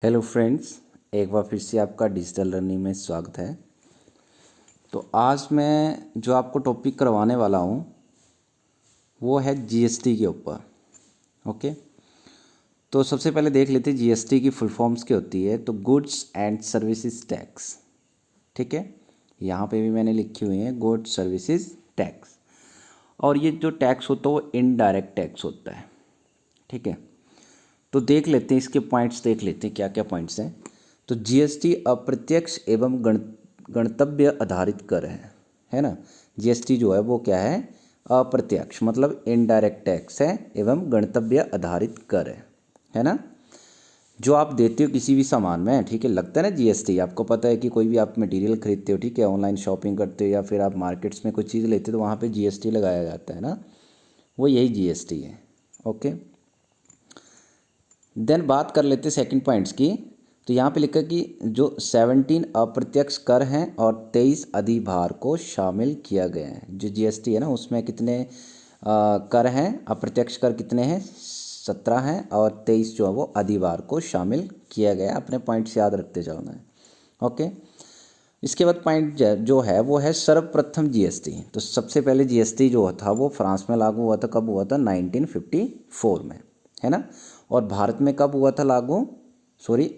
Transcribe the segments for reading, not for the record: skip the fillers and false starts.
Hello friends, एक बार फिर से आपका डिजिटल लर्निंग में स्वागत है। तो आज मैं जो आपको टॉपिक करवाने वाला हूँ वो है जीएसटी के ऊपर। ओके, तो सबसे पहले देख लेते हैं जीएसटी की फुल फॉर्म्स क्या होती है। तो गुड्स एंड सर्विसेज टैक्स, ठीक है, यहाँ पे भी मैंने लिखी हुई है गुड्स सर्विसेज टैक्स। और ये जो टैक्स होता है वो इनडायरेक्ट टैक्स होता है, ठीक है। तो देख लेते हैं इसके पॉइंट्स, देख लेते हैं क्या क्या पॉइंट्स हैं। तो जीएसटी अप्रत्यक्ष एवं गणतव्य आधारित कर है ना। जीएसटी जो है वो क्या है, अप्रत्यक्ष मतलब इनडायरेक्ट टैक्स है एवं गणतव्य आधारित कर है ना। जो आप देते हो किसी भी सामान में, ठीक है, लगता है ना जीएसटी। आपको पता है कि कोई भी आप मटेरियल खरीदते हो, ठीक है, ऑनलाइन शॉपिंग करते हो या फिर आप मार्केट्स में कोई चीज़ लेते हो तो वहाँ पे जीएसटी लगाया जाता है ना, वो यही जीएसटी है। ओके, देन बात कर लेते हैं सेकंड पॉइंट्स की। तो यहाँ पे लिखा कि जो 17 अप्रत्यक्ष कर हैं और 23 अधिभार को शामिल किया गया है। जो जीएसटी है ना उसमें कितने कर हैं, अप्रत्यक्ष कर कितने हैं, 17 हैं, और 23 जो है वो अधिभार को शामिल किया गया है। अपने पॉइंट्स याद रखते जाना है। ओके, इसके बाद पॉइंट जो है वो है सर्वप्रथम जीएसटी। तो सबसे पहले जीएसटी जो था वो फ्रांस में लागू हुआ था। कब हुआ था, 1954 में, है ना। और भारत में कब हुआ था लागू,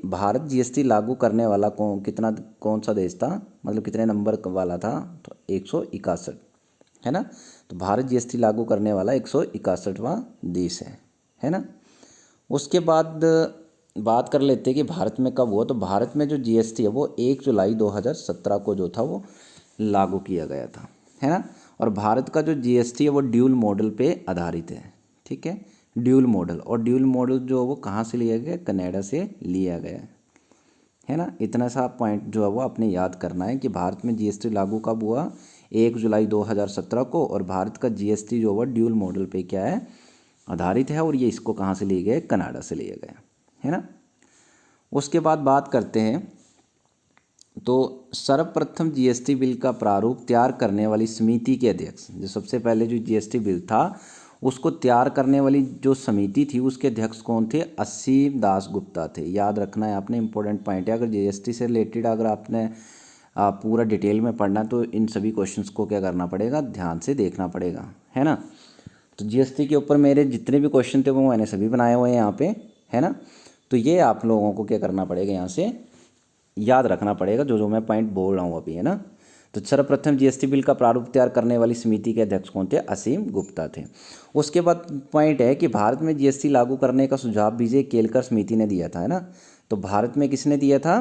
भारत जीएसटी लागू करने वाला कौन सा देश था, मतलब कितने नंबर वाला था, तो 161, है ना। तो भारत जीएसटी लागू करने वाला 161वां देश है ना। उसके बाद बात कर लेते हैं कि भारत में कब हुआ। तो भारत में जो जीएसटी है वो 1 जुलाई 2017 को जो था वो लागू किया गया था, है ना। और भारत का जो जीएसटी है वो ड्यूल मॉडल पे आधारित है, ठीक है, ड्यूल मॉडल। और ड्यूल मॉडल जो वो कहाँ से लिया गया, कनाडा से लिया गया है ना। इतना सा पॉइंट जो है वो आपने याद करना है कि भारत में जीएसटी लागू कब हुआ, 1 जुलाई 2017 को। और भारत का जीएसटी जो हुआ ड्यूल मॉडल पे क्या है, आधारित है। और ये इसको कहाँ से लिए गए, कनाडा से लिए गए, है ना। उसके बाद बात करते हैं तो सर्वप्रथम जीएसटी बिल का प्रारूप तैयार करने वाली समिति के अध्यक्ष, जो सबसे पहले जो जीएसटी बिल था उसको तैयार करने वाली जो समिति थी उसके अध्यक्ष कौन थे, असीम दास गुप्ता थे। याद रखना है आपने, इंपॉर्टेंट पॉइंट है। अगर जीएसटी से रिलेटेड अगर आपने पूरा डिटेल में पढ़ना तो इन सभी क्वेश्चंस को क्या करना पड़ेगा, ध्यान से देखना पड़ेगा, है ना। तो जीएसटी के ऊपर मेरे जितने भी क्वेश्चन थे वो मैंने सभी बनाए हुए हैं यहाँ पे, है ना। तो ये आप लोगों को क्या करना पड़ेगा, यहाँ से याद रखना पड़ेगा जो जो मैं पॉइंट बोल रहा हूँ अभी, है ना। तो सर्वप्रथम जीएसटी बिल का प्रारूप तैयार करने वाली समिति के अध्यक्ष कौन थे, असीम गुप्ता थे। उसके बाद पॉइंट है कि भारत में जीएसटी लागू करने का सुझाव विजय केलकर समिति ने दिया था, है ना। तो भारत में किसने दिया था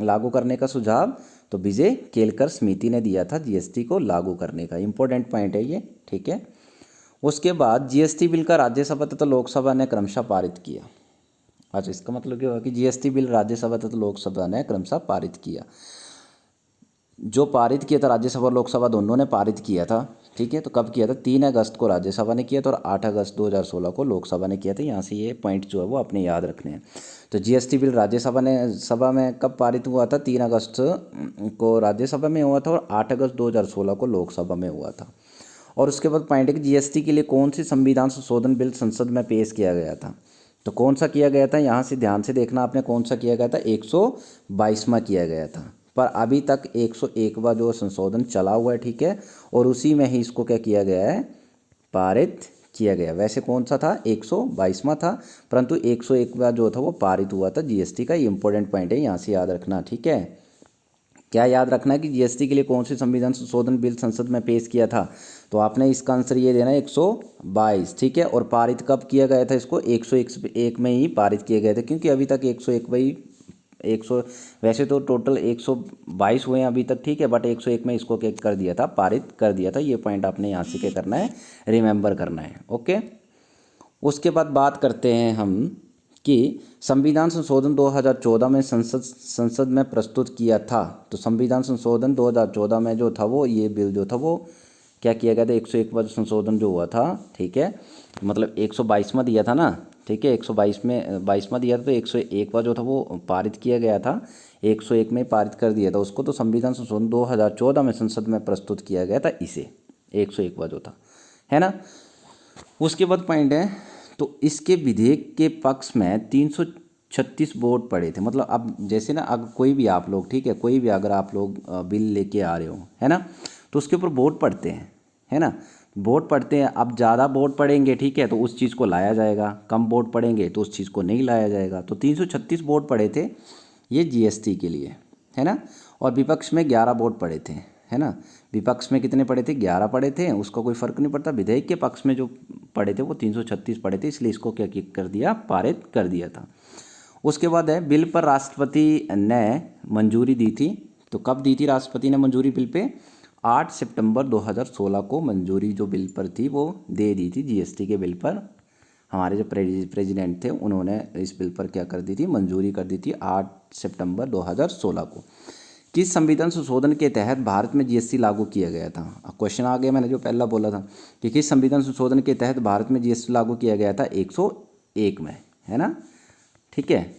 लागू करने का सुझाव, तो विजय केलकर समिति ने दिया था जीएसटी को लागू करने का। इंपॉर्टेंट पॉइंट है ये, ठीक है। उसके बाद जीएसटी बिल का राज्यसभा तथा लोकसभा ने क्रमशः पारित किया। अच्छा, इसका मतलब क्या हुआ कि जीएसटी बिल राज्यसभा तथा लोकसभा ने क्रमशः पारित किया। जो पारित किया था राज्यसभा और लोकसभा दोनों ने पारित किया था, ठीक है। तो कब किया था, 3 अगस्त को राज्यसभा ने किया था और 8 अगस्त 2016 को लोकसभा ने किया था। यहाँ से ये पॉइंट जो है वो अपने याद रखने हैं। तो जीएसटी बिल सभा में कब पारित हुआ था, 3 अगस्त को राज्यसभा में हुआ था और 8 अगस्त 2016 को लोकसभा में हुआ था। और उसके बाद पॉइंट है कि जीएसटी के लिए कौन सी संविधान संशोधन बिल संसद में पेश किया गया था। तो कौन सा किया गया था, यहाँ से ध्यान से देखना आपने, कौन सा किया गया था, 122वां किया गया था। पर अभी तक 101वां जो संशोधन चला हुआ है, ठीक है, और उसी में ही इसको क्या किया गया है, पारित किया गया। वैसे कौन सा था, 122वां था, परंतु 101वां जो था वो पारित हुआ था जीएसटी का। ये इंपॉर्टेंट पॉइंट है, यहाँ से याद रखना, ठीक है। क्या याद रखना है कि जीएसटी के लिए कौन सी संविधान संशोधन बिल संसद में पेश किया था। तो आपने इसका आंसर ये देना है 122, ठीक है। और पारित कब किया गया था, इसको 101 में ही पारित किया गया था, क्योंकि अभी तक 101 वही 100, वैसे तो टोटल 122 हुए हैं अभी तक, ठीक है, बट 101 में इसको क्या कर दिया था, पारित कर दिया था। ये पॉइंट आपने यहाँ से क्या करना है, रिमेंबर करना है। ओके, उसके बाद बात करते हैं हम कि संविधान संशोधन 2014 में संसद में प्रस्तुत किया था। तो संविधान संशोधन 2014 में जो था वो ये बिल जो था वो क्या किया गया था, 101वां संशोधन जो हुआ था, ठीक है, मतलब 122वां दिया था ना, ठीक है, 122 में 22वां दिया था, तो 101वां जो था वो पारित किया गया था, 101 में पारित कर दिया था उसको। तो संविधान संशोधन 2014 में संसद में प्रस्तुत किया गया था इसे, 101वां जो था, है ना। उसके बाद पॉइंट है तो इसके विधेयक के पक्ष में 336 बोर्ड पड़े थे। मतलब अब जैसे ना, अगर कोई भी आप लोग, ठीक है, कोई भी अगर आप लोग बिल लेके आ रहे हो, है ना, तो उसके ऊपर बोर्ड पड़ते हैं, है ना, बोर्ड पड़ते हैं। अब ज़्यादा बोर्ड पड़ेंगे, ठीक है, तो उस चीज़ को लाया जाएगा, कम बोर्ड पड़ेंगे तो उस चीज़ को नहीं लाया जाएगा। तो 336 बोर्ड पड़े थे ये जीएसटी के लिए, है ना। और विपक्ष में 11 बोर्ड पड़े थे, है ना। विपक्ष में कितने पड़े थे? 11 पड़े थे। उसका कोई फर्क नहीं पड़ता। विधेयक के पक्ष में जो पड़े थे वो 336 पड़े थे, इसलिए इसको क्या कर दिया? पारित कर दिया था। उसके बाद है, बिल पर राष्ट्रपति ने मंजूरी दी थी। तो कब दी थी राष्ट्रपति ने मंजूरी बिल पे? 8 सितंबर 2016 को मंजूरी जो बिल पर थी वो दे दी थी। जीएसटी के बिल पर हमारे जो प्रेसिडेंट थे उन्होंने इस बिल पर क्या कर दी थी? मंजूरी कर दी थी 8 सितंबर 2016 को। किस संविधान संशोधन के तहत भारत में जीएसटी लागू किया गया था? क्वेश्चन आ गया, मैंने जो पहला बोला था कि किस संविधान संशोधन के तहत भारत में जीएसटी लागू किया गया था? 101 में, है ना, ठीक है।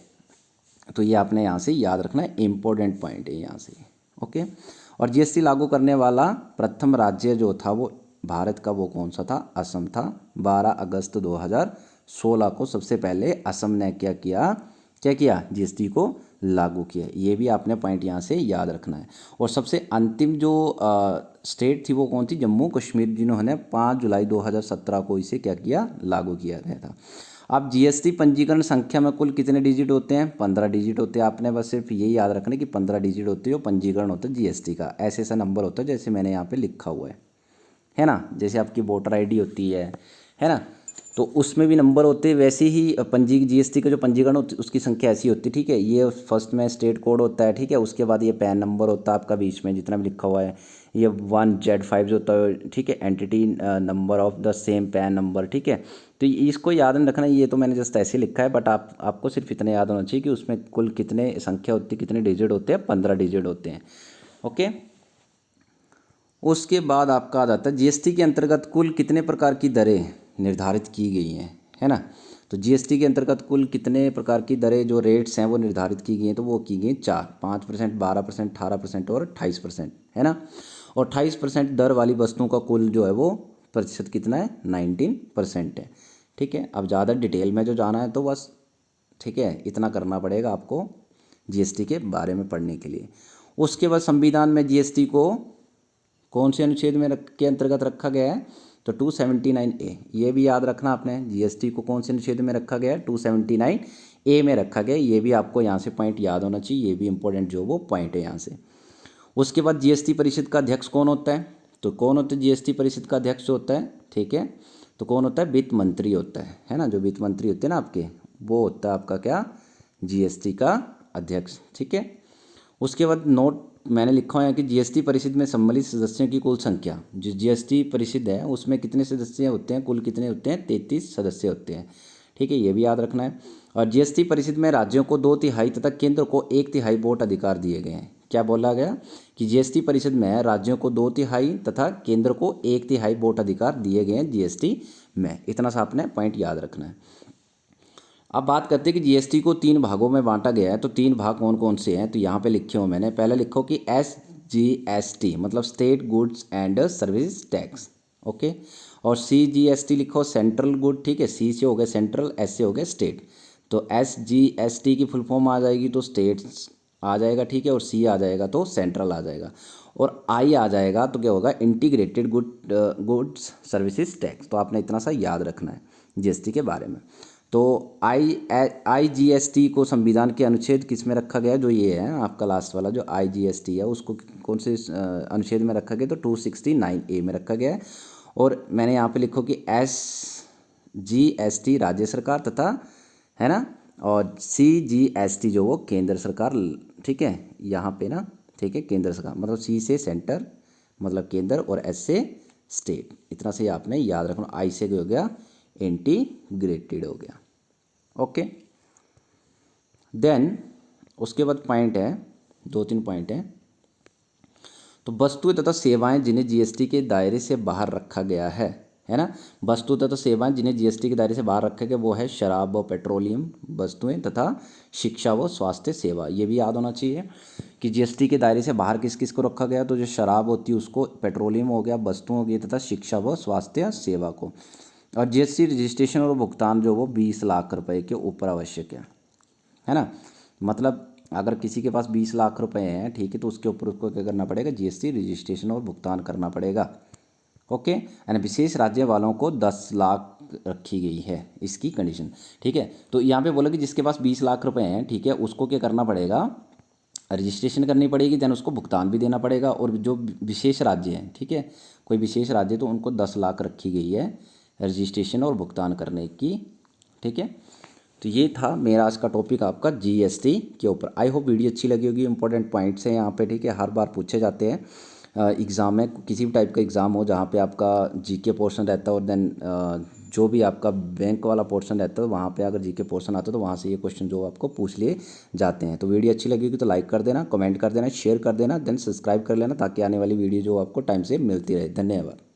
तो ये आपने यहाँ से याद रखना है, इम्पोर्टेंट पॉइंट है यहाँ से, ओके। और जीएसटी लागू करने वाला प्रथम राज्य जो था वो भारत का, वो कौन सा था? असम था। 12 अगस्त 2016 को सबसे पहले असम ने क्या किया? जीएसटी को लागू किया। ये भी आपने पॉइंट यहाँ से याद रखना है। और सबसे अंतिम जो स्टेट थी वो कौन थी? जम्मू कश्मीर, जिन्होंने 5 जुलाई 2017 को इसे क्या किया? लागू किया गया था। अब जीएसटी पंजीकरण संख्या में कुल कितने डिजिट होते हैं? 15 डिजिट होते हैं। आपने बस सिर्फ यही याद रखना है कि 15 डिजिट होते हैं जो पंजीकरण होता है जीएसटी का। ऐसे ऐसा नंबर होता है जैसे मैंने यहाँ पे लिखा हुआ है ना। जैसे आपकी वोटर आईडी होती है ना, तो उसमें भी नंबर होते हैं। वैसे ही जीएसटी का जो पंजीकरण होती है उसकी संख्या ऐसी होती है, ठीक है। ये फर्स्ट में स्टेट कोड होता है, ठीक है। उसके बाद ये पैन नंबर होता है आपका बीच में जितना भी लिखा हुआ है। ये 1Z5 जो होता है, ठीक है, entity number of the same pan number, ठीक है। तो इसको याद नहीं रखना, ये तो मैंने जस्ट ऐसे लिखा है, बट आपको सिर्फ इतना याद होना चाहिए कि उसमें कुल कितने संख्या होती है, कितने डिजिट होते हैं? 15 डिजिट होते हैं, ओके। उसके बाद आपका आ जाता है जीएसटी के अंतर्गत कुल कितने प्रकार की दरें निर्धारित की गई हैं, है ना। तो जीएसटी के अंतर्गत कुल कितने प्रकार की दरें, जो रेट्स हैं वो निर्धारित की गई हैं? तो वो की गई 4, 5%, 12%, 18% और 28%, है ना। और 28% दर वाली वस्तुओं का कुल जो है वो प्रतिशत कितना है? 19% है, ठीक है। अब ज़्यादा डिटेल में जो जाना है तो बस, ठीक है, इतना करना पड़ेगा आपको जीएसटी के बारे में पढ़ने के लिए। उसके बाद संविधान में जीएसटी को कौन से अनुच्छेद में के अंतर्गत रखा गया है? तो 279A। ये भी याद रखना आपने, जीएसटी को कौन से अनुच्छेद में रखा गया है? 279A में रखा गया है। ये भी आपको यहाँ से पॉइंट याद होना चाहिए। ये भी इंपॉर्टेंट जो वो पॉइंट है यहाँ से। उसके बाद जीएसटी परिषद का अध्यक्ष कौन होता है? तो कौन होता है जीएसटी परिषद का अध्यक्ष जो होता है, ठीक है। तो कौन होता है? वित्त मंत्री होता है ना। जो वित्त मंत्री होते हैं ना आपके, वो होता है आपका क्या? जीएसटी का अध्यक्ष, ठीक है। उसके बाद नोट मैंने लिखा है कि जीएसटी परिषद में सम्मिलित सदस्यों की कुल संख्या, जो जीएसटी परिषद है उसमें कितने सदस्य होते हैं? कुल कितने होते हैं? 33 सदस्य होते हैं, ठीक है। ये भी याद रखना है। और जीएसटी परिषद में राज्यों को 2/3 तथा केंद्र को 1/3 वोट अधिकार दिए गए हैं। क्या बोला गया? कि जीएसटी परिषद में राज्यों को 2/3 तथा केंद्र को 1/3 वोट अधिकार दिए गए हैं जीएसटी में। इतना सा आपने पॉइंट याद रखना है। अब बात करते हैं कि जीएसटी को 3 भागों में बांटा गया है। तो 3 भाग कौन कौन से हैं? तो यहाँ पे लिखे हो मैंने। पहले लिखो कि SGST मतलब state goods and service tax, okay. और CGST लिखो सेंट्रल गुड, ठीक है। C से हो गए सेंट्रल, S से हो गए स्टेट। तो SGST की फुल फॉर्म आ जाएगी तो स्टेट्स आ जाएगा, ठीक है। और C आ जाएगा तो सेंट्रल आ जाएगा। और I आ जाएगा तो क्या होगा? Integrated goods services tax. तो आपने इतना सा याद रखना है जीएसटी के बारे में। तो IGST को संविधान के अनुच्छेद किस में रखा गया है? जो ये है आपका लास्ट वाला जो IGST है उसको कौन से अनुच्छेद में रखा गया? तो 269A में रखा गया है। और मैंने यहाँ पे लिखो कि SGST राज्य सरकार तथा, है ना, और CGST जो वो केंद्र सरकार, ठीक है। यहाँ पे ना, ठीक है, केंद्र सरकार मतलब C से सेंटर मतलब केंद्र और S से स्टेट। इतना से आपने याद रखना। I से हो गया इंटीग्रेटेड हो गया, ओके। देन उसके बाद पॉइंट है, 2-3 पॉइंट हैं। तो वस्तुएं तथा सेवाएं जिन्हें जीएसटी के दायरे से बाहर रखा गया है ना। वस्तु तथा सेवाएं जिन्हें जीएसटी के दायरे से बाहर रखा गया वो है शराब व पेट्रोलियम वस्तुएं तथा शिक्षा व स्वास्थ्य सेवा। ये भी याद होना चाहिए कि जीएसटी के दायरे से बाहर किस किस को रखा गया। तो जो शराब होती है उसको, पेट्रोलियम हो गया, वस्तुओं हो गई, तथा शिक्षा व स्वास्थ्य सेवा को। और जीएसटी रजिस्ट्रेशन और भुगतान जो वो 20 लाख रुपए के ऊपर आवश्यक है है ना। मतलब अगर किसी के पास 20 लाख रुपए हैं, ठीक है, तो उसके ऊपर उसको क्या करना पड़ेगा, जीएसटी रजिस्ट्रेशन और भुगतान करना पड़ेगा। ओके, यानी विशेष राज्य वालों को 10 लाख रखी गई है इसकी कंडीशन, ठीक है। तो यहाँ पे बोला कि जिसके पास 20 लाख रुपए हैं, ठीक है, उसको क्या करना पड़ेगा, रजिस्ट्रेशन करनी पड़ेगी, देन उसको भुगतान भी देना पड़ेगा। और जो विशेष राज्य हैं, ठीक है, कोई विशेष राज्य तो उनको 10 लाख रखी गई है रजिस्ट्रेशन और भुगतान करने की, ठीक है। तो ये था मेरा आज का टॉपिक आपका जीएसटी के ऊपर। आई होप वीडियो अच्छी लगी होगी। इंपॉर्टेंट पॉइंट्स हैं यहाँ पे, ठीक है, हर बार पूछे जाते हैं एग्ज़ाम में, किसी भी टाइप का एग्ज़ाम हो जहाँ पे आपका जीके पोर्शन रहता है और देन जो भी आपका बैंक वाला पोर्शन रहता है वहाँ पे अगर जीके पोर्शन आता है तो वहाँ से ये क्वेश्चन जो आपको पूछ लिए जाते हैं। तो वीडियो अच्छी लगी होगी तो लाइक कर देना, कमेंट कर देना, शेयर कर देना, देन सब्सक्राइब कर लेना ताकि आने वाली वीडियो जो आपको टाइम से मिलती रहे। धन्यवाद।